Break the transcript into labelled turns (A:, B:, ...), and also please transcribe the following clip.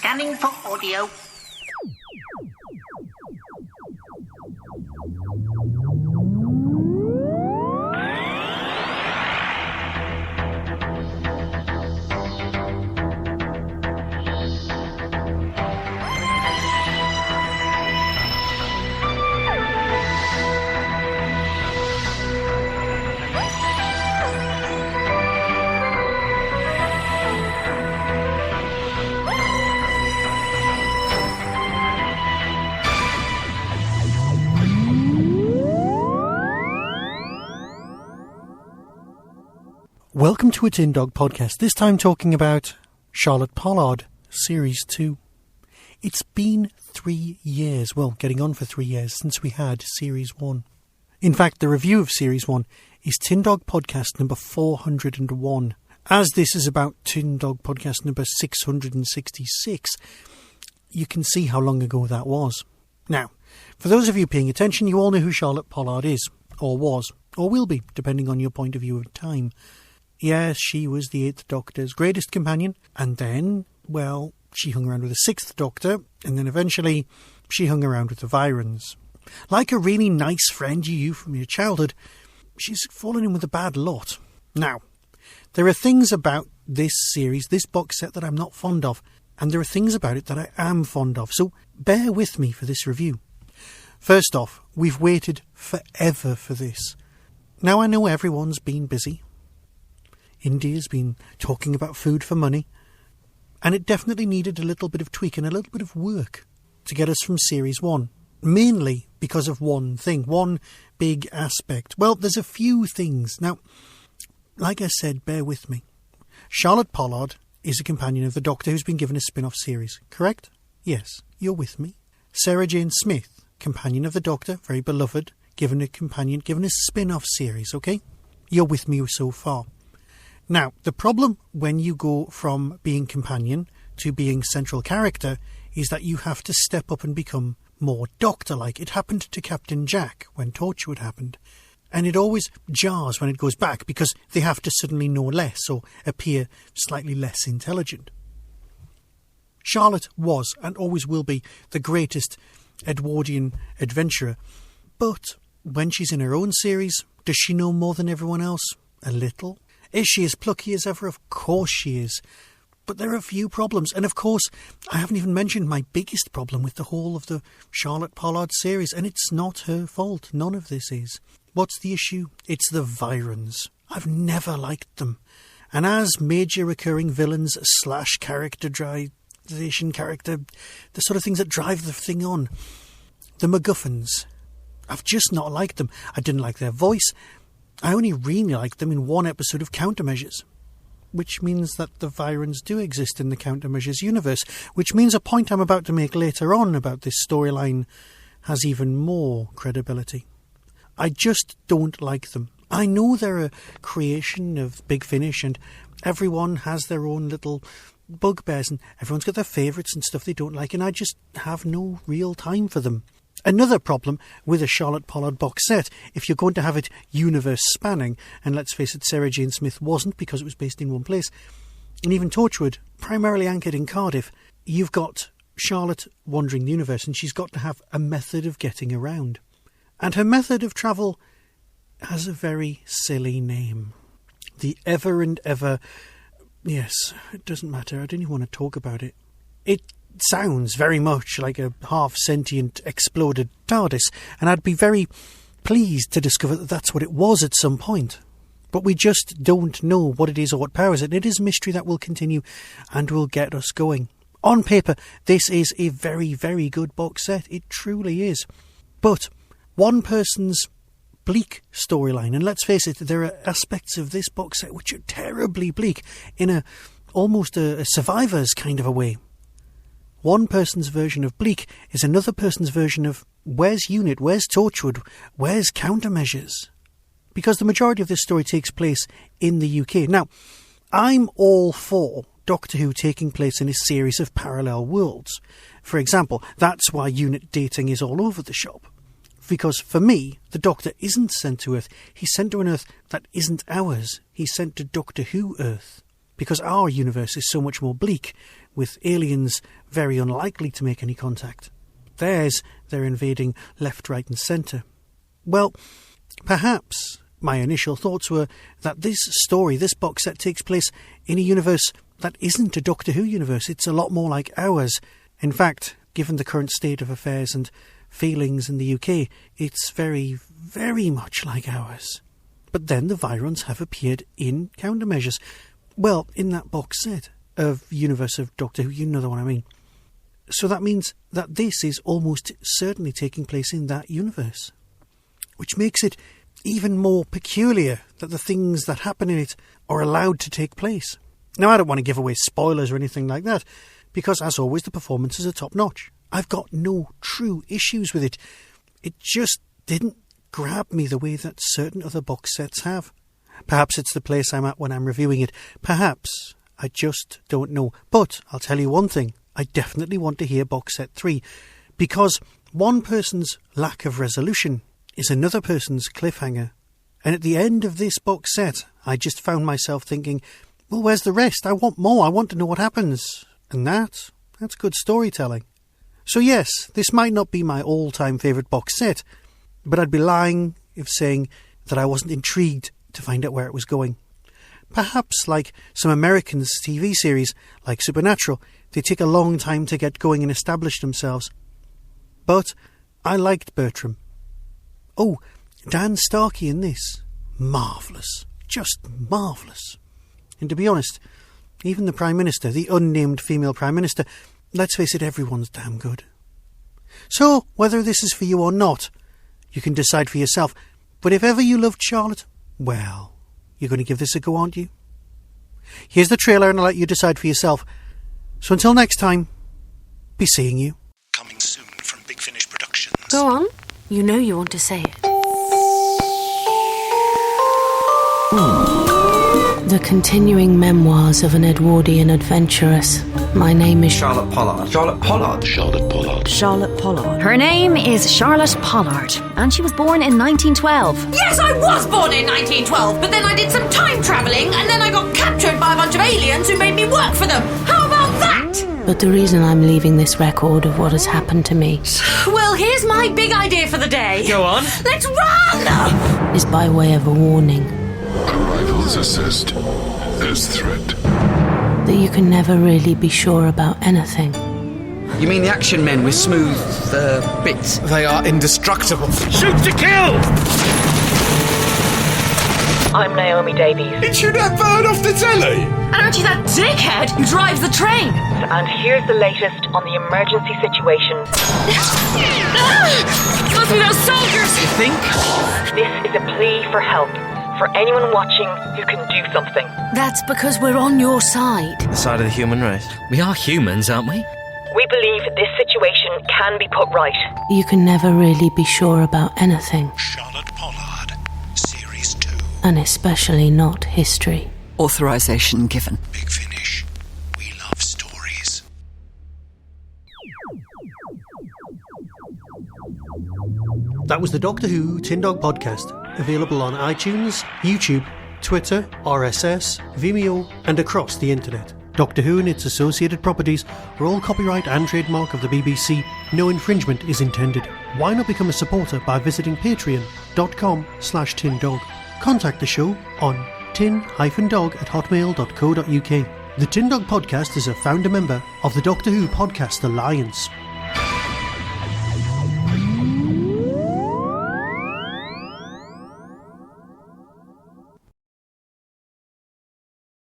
A: Scanning for audio.
B: Welcome to a Tin Dog podcast, this time talking about Charlotte Pollard, Series 2. It's been 3 years, well, getting on for 3 years, since we had Series 1. In fact, the review of Series 1 is Tin Dog podcast number 401. As this is about Tin Dog podcast number 666, you can see how long ago that was. Now, for those of you paying attention, you all know who Charlotte Pollard is, or was, or will be, depending on your point of view of time. Yes, she was the 8th Doctor's greatest companion, and then, well, she hung around with the 6th Doctor, and then eventually she hung around with the Viyrans. Like a really nice friend you knew from your childhood, she's fallen in with a bad lot. Now, there are things about this series, this box set, that I'm not fond of, and there are things about it that I am fond of, so bear with me for this review. First off, we've waited forever for this. Now I know everyone's been busy. India's been talking about food for money, and it definitely needed a little bit of tweak and a little bit of work to get us from Series 1, mainly because of one thing, one big aspect. Well, there's a few things. Now, like I said, bear with me. Charlotte Pollard is a companion of the Doctor who's been given a spin-off series, correct? Yes, you're with me. Sarah Jane Smith, companion of the Doctor, very beloved, given a spin-off series, okay? You're with me so far. Now, the problem when you go from being companion to being central character is that you have to step up and become more Doctor-like. It happened to Captain Jack when Torchwood happened. And it always jars when it goes back because they have to suddenly know less or appear slightly less intelligent. Charlotte was and always will be the greatest Edwardian adventurer. But when she's in her own series, does she know more than everyone else? A little. Is she as plucky as ever? Of course she is. But there are a few problems. And of course, I haven't even mentioned my biggest problem with the whole of the Charlotte Pollard series. And it's not her fault. None of this is. What's the issue? It's the Viyrans. I've never liked them. And as major recurring villains / characterization character, the sort of things that drive the thing on. The MacGuffins. I've just not liked them. I didn't like their voice. I only really liked them in one episode of Countermeasures, which means that the Viyrans do exist in the Countermeasures universe, which means a point I'm about to make later on about this storyline has even more credibility. I just don't like them. I know they're a creation of Big Finish and everyone has their own little bugbears and everyone's got their favourites and stuff they don't like, and I just have no real time for them. Another problem with a Charlotte Pollard box set, if you're going to have it universe spanning, and let's face it, Sarah Jane Smith wasn't because it was based in one place, and even Torchwood, primarily anchored in Cardiff, you've got Charlotte wandering the universe and she's got to have a method of getting around. And her method of travel has a very silly name. The Ever and Ever... Yes, it doesn't matter, I don't even want to talk about it. It sounds very much like a half-sentient exploded TARDIS, and I'd be very pleased to discover that that's what it was at some point. But we just don't know what it is or what powers it. It is a mystery that will continue and will get us going. On paper, this is a very, very good box set. It truly is. But one person's bleak storyline, and let's face it, there are aspects of this box set which are terribly bleak in almost a Survivors kind of a way. One person's version of bleak is another person's version of where's Unit, where's Torchwood, where's Countermeasures? Because the majority of this story takes place in the UK. Now, I'm all for Doctor Who taking place in a series of parallel worlds. For example, that's why Unit dating is all over the shop. Because for me, the Doctor isn't sent to Earth. He's sent to an Earth that isn't ours. He's sent to Doctor Who Earth. because our universe is so much more bleak, with aliens very unlikely to make any contact. Theirs, they're invading left, right and centre. Well, perhaps my initial thoughts were that this story, this box set, takes place in a universe that isn't a Doctor Who universe. It's a lot more like ours. In fact, given the current state of affairs and feelings in the UK, it's very, very much like ours. But then the Viyrans have appeared in Countermeasures. Well, in that box set of Universe of Doctor Who, you know the one I mean. So that means that this is almost certainly taking place in that universe, which makes it even more peculiar that the things that happen in it are allowed to take place. Now, I don't want to give away spoilers or anything like that, because as always the performances are top notch. I've got no true issues with it. It just didn't grab me the way that certain other box sets have. Perhaps it's the place I'm at when I'm reviewing it. Perhaps. I just don't know. But I'll tell you one thing. I definitely want to hear box set 3, because one person's lack of resolution is another person's cliffhanger. And at the end of this box set, I just found myself thinking, well, where's the rest? I want more. I want to know what happens. And that's good storytelling. So yes, this might not be my all-time favourite box set, but I'd be lying if saying that I wasn't intrigued to find out where it was going. Perhaps like some American TV series like Supernatural, they take a long time to get going and establish themselves. But I liked Bertram. Oh, Dan Starkey in this. Marvellous. Just marvellous. And to be honest, even the Prime Minister, the unnamed female Prime Minister, let's face it, everyone's damn good. So, whether this is for you or not, you can decide for yourself. But if ever you loved Charlotte, well, you're going to give this a go, aren't you? Here's the trailer and I'll let you decide for yourself. So until next time, be seeing you.
A: Coming soon from Big Finish Productions.
C: Go on. You know you want to say it. The continuing memoirs of an Edwardian adventuress. My name is
D: Charlotte Pollard. Charlotte Pollard.
A: Charlotte Pollard.
E: Charlotte Pollard.
F: Her name is Charlotte Pollard, and she was born in 1912.
E: Yes, I was born in 1912, but then I did some time travelling, and then I got captured by a bunch of aliens who made me work for them. How about that?
C: But the reason I'm leaving this record of what has happened to me
E: Well, here's my big idea for the day.
D: Go on.
E: Let's run!
C: is by way of a warning
G: Arrivals assessed. There's threat.
C: that you can never really be sure about anything.
D: You mean the action men with smooth, bits?
H: They are indestructible.
D: Shoot to kill!
F: I'm Naomi Davies,
H: Did you that bird off the telly?
E: And aren't you that dickhead who drives the train?
F: and here's the latest on the emergency situation.
E: Must be those soldiers!
D: You think?
F: This is a plea for help, for anyone watching who can do something.
C: That's because we're on your side.
D: The side of the human race. We are humans, aren't we?
F: We believe this situation can be put right.
C: You can never really be sure about anything,
A: Charlotte Pollard. Series 2.
C: and especially not history.
E: Authorization given.
A: Big Finish. We love stories.
B: That was the Doctor Who Tin Dog podcast, available on iTunes, YouTube, Twitter, RSS, Vimeo, and across the internet. Doctor Who and its associated properties are all copyright and trademark of the BBC. No infringement is intended. Why not become a supporter by visiting patreon.com/tindog. Contact the show on tin-dog@hotmail.co.uk. The Tin Dog podcast is a founder member of the Doctor Who Podcast Alliance.